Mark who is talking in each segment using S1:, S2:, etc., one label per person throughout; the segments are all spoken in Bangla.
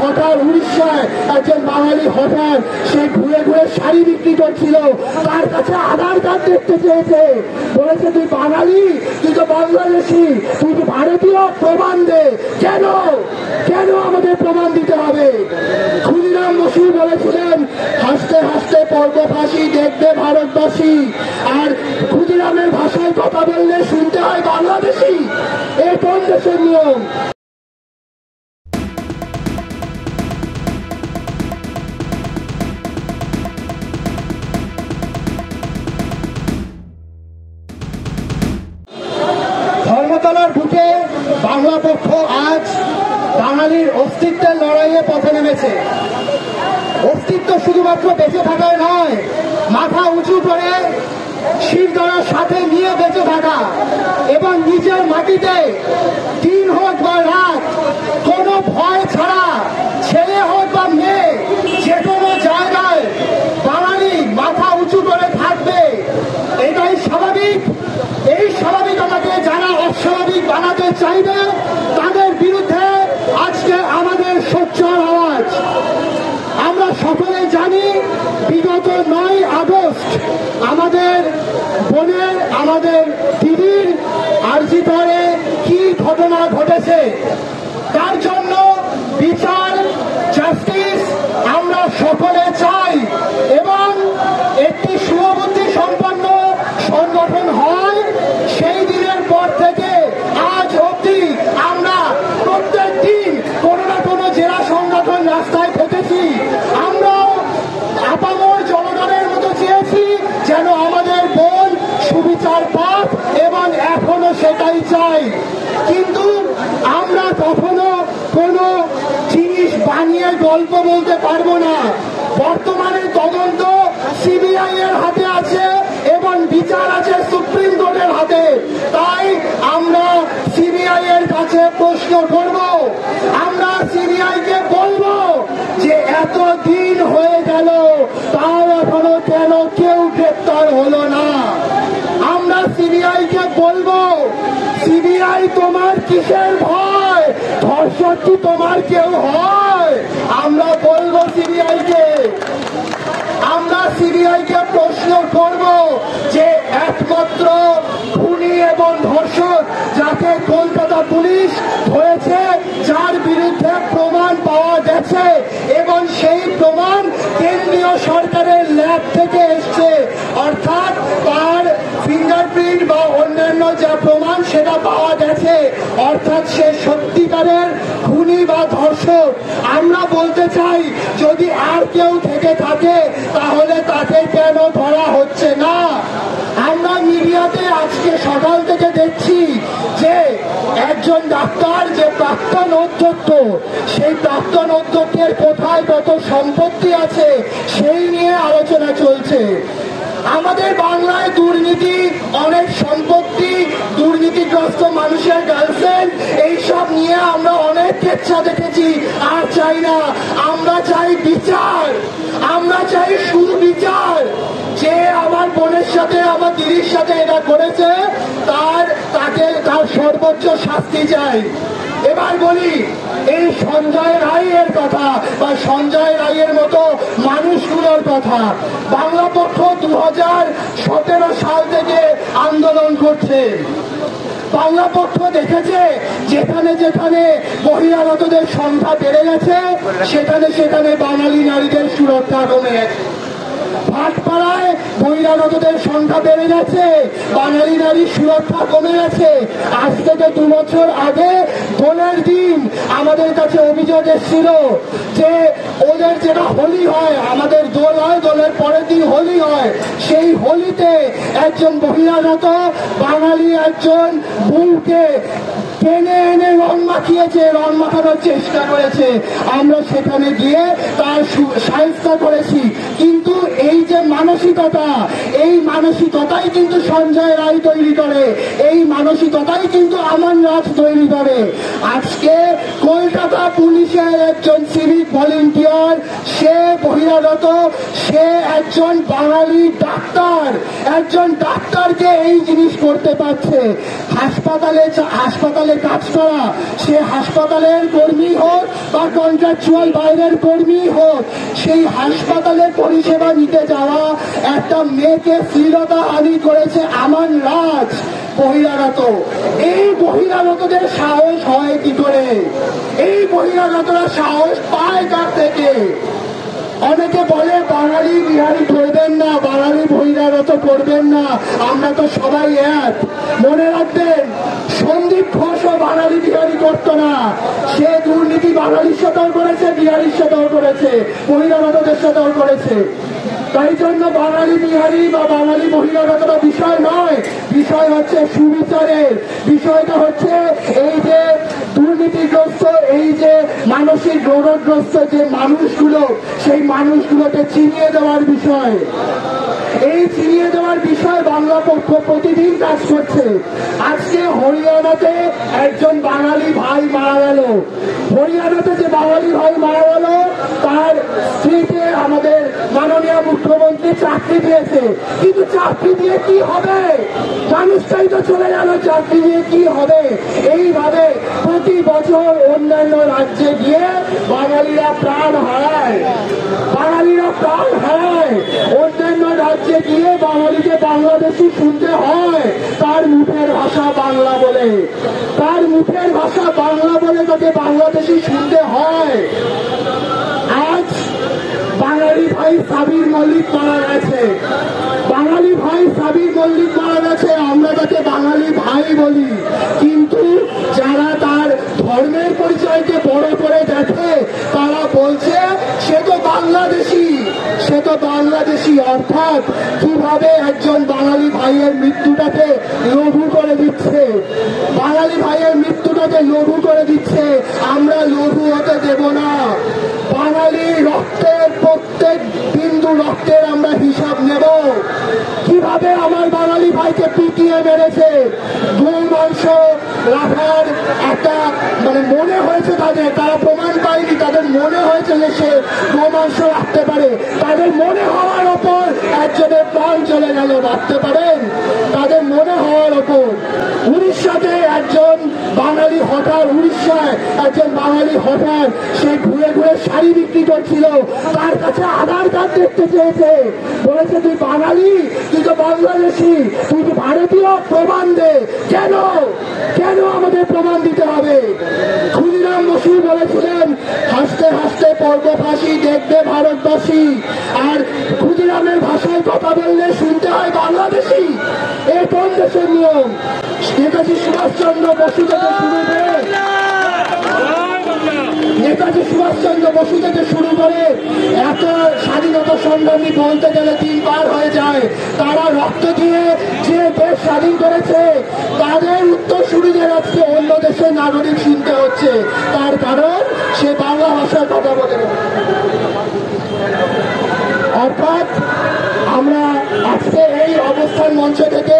S1: হঠাৎ উড়িষ্যায় একজন বাঙালি হঠাৎ সে ঘুরে ঘুরে শাড়ি বিক্রি করছিল, তার কাছে আধার কার্ড দেখতে চেয়েছে, বলেছে তুই বাঙালি, তুই তো বাংলাদেশি, তুই তো ভারতীয়, প্রমাণ দে। কেন কেন আমাদের প্রমাণ দিতে হবে? ক্ষুদিরাম বসু বলেছিলেন হাসতে হাসতে পর্ব ফাঁসি দেখবে ভারতবাসী, আর ক্ষুদিরামের ভাষায় কথা বললে শুনতে হয় বাংলাদেশি। এর কোন দেশের নিয়ম? ধর্মতলার বুকে বাংলা পক্ষ আজ বাঙালির অস্তিত্বের লড়াইয়ে পথে নেমেছে। অস্তিত্ব শুধুমাত্র বেঁচে থাকায় নয়, মাথা উঁচু করে শিরদাঁড়ার সাথে নিয়ে বেঁচে থাকা এবং নিজের মাটিতে দিন হোক বা রাত কোনো ভয় ছাড়া, ছেলে হোক বা মেয়ে, যে কোনো জায়গায় বাঙালি মাথা উঁচু করে থাকবে, এটাই স্বাভাবিক। এই স্বাভাবিকতাকে যারা অস্বাভাবিক বানাতে চাইবে তাদের বিরুদ্ধে আজকে আমাদের সোচ্চার আওয়াজ। আমরা সকলে জানি বিগত 9 আগস্ট আমাদের বোনের, আমাদের দিদির আরজিকরে কি ঘটনা ঘটেছে, তার জন্য বিচার, জাস্টিস আমরা সকলে চাই এবং একটি সুবুদ্ধি সম্পন্ন সংগঠন হয়। সেই দিনের পর থেকে আজ অবধি আমরা প্রত্যেক দিন কোনো না কোনো জেলা সংগঠন রাস্তায় থেকেছি। আমরাও আপামর জনগণের মতো চেয়েছি যেন আমাদের বোন সুবিচার পাক এবং এখনো সেটাই চাই। কিন্তু আমরা কখনো কোনো জিনিস বানিয়ে গল্প বলতে পারবো না। বর্তমানে তদন্ত সিবিআই এর হাতে আছে এবং বিচার আছে সুপ্রিম কোর্টের হাতে। তাই আমরা সিবিআই এর কাছে প্রশ্ন করব, আমরা সিবিআই কে বলবো যে এত দিন হয়ে গেল তাও এখনো কেন কেউ গ্রেপ্তার হলো না। আমরা সিবিআই কে বলবো, সিবিআই তোমার কিসের ভয়? ধর্ষক কি তোমার কেউ হয়? আমরা বলবো সিবিআই কে, আমরা সিবিআই কে প্রশ্ন করব যে একমাত্র খুনি এবং ধর্ষক যাকে কলকাতা পুলিশ ধরেছে, যার বিরুদ্ধে প্রমাণ পাওয়া গেছে এবং সেই প্রমাণ কেন্দ্রীয় সরকারের ল্যাব থেকে এসছে, অর্থাৎ তার ফিঙ্গারপ্রিন্ট বা অন্যান্য যা প্রমাণ সেটা পাওয়া গেছে, অর্থাৎ সে সত্যিকারের খুনি বা ধর্ষক। আমরা বলতে চাই যদি আর কেউ থেকে থাকে তাহলে তাকে কেন ধরা হচ্ছে না? আমরা মিডিয়াতে আজকে সকাল থেকে দেখছি যে একজন ডাক্তার যে প্রাক্তন অধ্যক্ষ, সেই প্রাক্তন অধ্যক্ষের কোথায় কত সম্পত্তি আছে সেই নিয়ে আলোচনা চলছে। আমাদের বাংলায় দুর্নীতি, অনেক সম্পত্তি, দুর্নীতিগ্রস্ত মানুষের গার্লফ্রেন্ড, এইসব নিয়ে আমরা অনেক কেচ্ছা দেখেছি। আর চাই না, আমরা চাই বিচার, আমরা চাই সুবিচার। যে আমার বোনের সাথে, আমার দিদির সাথে এটা করেছে তার সর্বোচ্চ শাস্তি চাই। এবার বলি এই সঞ্জয় রায়ের কথা বা সঞ্জয় রায়ের মতো মানুষগুলোর কথা। বাংলা পক্ষ 2017 সাল থেকে আন্দোলন করছে। বাংলা পক্ষ দেখেছে যেখানে যেখানে বহিরাগতদের সংখ্যা বেড়ে গেছে সেখানে সেখানে বাঙালি নারীদের সুরক্ষা কমে গেছে। ভাটপাড়ায় বহিরাগতদের সংখ্যা বেড়ে গেছে, বাঙালি নারীর সুরক্ষা কমে গেছে। আজ থেকে 2 বছর আগে দোলের দিন আমাদের কাছে অভিযোগ এসেছিল যে ওদের যেটা হোলি হয়, আমাদের দোল হয়, দোলের পরের দিন হোলি হয়, সেই হোলিতে একজন বহিরাগত বাঙালি একজন বউকে টেনে এনে রং মাখিয়েছে, রং মাখানোর চেষ্টা করেছে। আমরা সেখানে গিয়ে তার সাহায্য করেছি। কিন্তু এই যে মানসিকতা, এই মানসিকতাই কিন্তু সঞ্জয় রায় তৈরি করে, এই মানসিকতাই কিন্তু আমান রাজ তৈরি করে। আজকে কলকাতা পুলিশের একজন সিভিক ভলেন্টিয়ার, সে বহিরাগত, সে একজন বাঙালি ডাক্তার, একজন ডাক্তারকে এই জিনিস করতে পারছে। হাসপাতালে কাজ করা, সে হাসপাতালের কর্মী হোক বা কন্ট্রাকচুয়াল বাইরের কর্মী হোক, সেই হাসপাতালে পরিষেবা নিতে যাওয়া একটা মেয়েকে শ্লীলতাহানি করেছে আমান রাজ, বহিরাগত। এই বহিরাগতদের সাহস হয় কি করে? এই বহিরাগতরা সাহস পায় কার থেকে? অনেকে বলে বাঙালি বিহারি করবেন না, বাঙালি বহিরাগত করবেন না, আমরা তো সবাই এক। মনে রাখবেন, সন্দীপ ঘোষও বাঙালি বিহারি করতো না। সে দুর্নীতি বাঙালির সাথেও করেছে, বিহারির সাথেও করেছে, বহিরাগতদের সাথেও করেছে। তাই জন্য বাঙালি বিহারি বা বাঙালি বহিরাগতরা বিষয় নয়, বিষয় হচ্ছে সুবিচারের। বিষয়টা হচ্ছে এই যে দুর্নীতিগ্রস্ত, এই যে মানসিক রোগগ্রস্ত যে মানুষগুলো, সেই মানুষগুলোকে চিনিয়ে দেওয়ার বিষয়। এই চিনিয়ে দেওয়ার বিষয় বাংলা পক্ষ প্রতিদিন কাজ করছে। আজকে হরিয়ানাতে একজন বাঙালি ভাই মারা গেল। হরিয়ানাতে যে বাঙালি ভাই মারা গেল, তার স্ত্রীকে আমাদের মাননীয় মুখ্যমন্ত্রী চাকরি দিয়েছে। কিন্তু চাকরি দিয়ে কি হবে? মানুষটাই তো চলে গেল, চাকরি দিয়ে কি হবে? এইভাবে প্রতি বছর অন্যান্য রাজ্যে গিয়ে বাঙালিরা প্রাণ হারায়, বাঙালিরা প্রাণ হারায়। অন্যান্য রাজ্যে গিয়ে বাঙালিকে বাংলাদেশি শুনতে হয়, তার মুখের ভাষা বাংলা বলে, তার মুখের ভাষা বাংলা বলে তাকে বাংলাদেশি শুনতে হয়। আজ বাঙালি ভাই সাবির মল্লিক মারা গেছে, বাঙালি ভাই সাবির মল্লিক মারা গেছে, আমরা তাকে বাঙালি ভাই বলি। কিন্তু যারা তার ধর্মের পরিচয়কে বড় করে দেখে, তারা বলছে সে তো বাংলাদেশি, সে তো বাংলাদেশি। অর্থাৎ কিভাবে একজন বাঙালি ভাইয়ের মৃত্যুটাকে লঘু করে দিচ্ছে, বাঙালি ভাইয়ের মৃত্যুটাকে লঘু করে দিচ্ছে। আমরা লঘু হতে দেব না। বাঙালি রক্তের প্রত্যেক বিন্দু রক্তের আমরা হিসাব নেব। কিভাবে আমার বাঙালি ভাইকে পিটিয়ে মেরেছে, গরু মাংস রাখার একটা মনে হয়েছে তাদের, তারা প্রমাণ পায়নি, তাদের মনে হয়েছে যে সে গরু মাংস রাখতে পারে। তাদের মনে হওয়ার ওপর একজনের প্রাণ চলে গেল, ভাবতে পারেন? তাদের মনে হওয়ার ওপর। উড়িষ্যাতে একজন বাঙালি হঠাৎ, উড়িষ্যায় একজন বাঙালি হঠাৎ, সে ঘুরে ঘুরে শাড়ি বিক্রি করছিল, তার কাছে আধার কার্ড দেখতে চেয়েছে, বলেছে তুই বাঙালি, তুই তো বাংলাদেশি, তুই তো ভারতীয়, প্রমাণ দে। কেন কেন আমাদের প্রমাণ দিতে হবে? ক্ষুদিরাম বসু বলেছিলেন, হাসতে হাসতে পর্ব ফাঁসি দেখবে ভারতবাসী। আর ক্ষুদিরামের ভাষায় কথা বললে শুনতে হয় বাংলাদেশি। এ কোন দেশের নিয়ম? নেতাজি সুভাষচন্দ্র বসু থেকে শুরু করে, নেতাজি সুভাষচন্দ্র বসু থেকে শুরু করে এত স্বাধীনতা সংগ্রামী বলতে গেলে 3 বার হয়ে যায়। তারা রক্ত দিয়ে যে দেশ স্বাধীন করেছে, তাদের উত্তরসূরিদের আজকে অন্য দেশের নাগরিক শুনতে হচ্ছে। তার কারণ সে বাংলা ভাষায় কথা বলে। অর্থাৎ আমরা আজকে এই অবস্থান মঞ্চ থেকে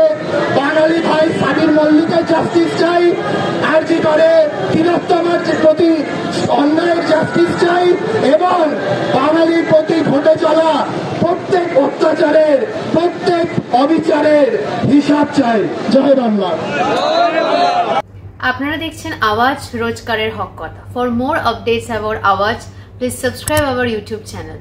S1: বাঙালি ভাই সাবির মল্লিকের জাস্টিস চাই, আরজি করে তিলোত্তমার প্রতি অন্যায়ের জাস্টিস চাই, এবং বাঙালির প্রতি ঘটে চলা প্রত্যেক অত্যাচারের, প্রত্যেক অবিচারের হিসাব চাই। জয় বাংলা।
S2: আপনারা দেখছেন আওয়াজ, রোজকারের হক কথা। ফর মোর আপডেটস অ্যাবাউট আওয়াজ, please subscribe our YouTube channel.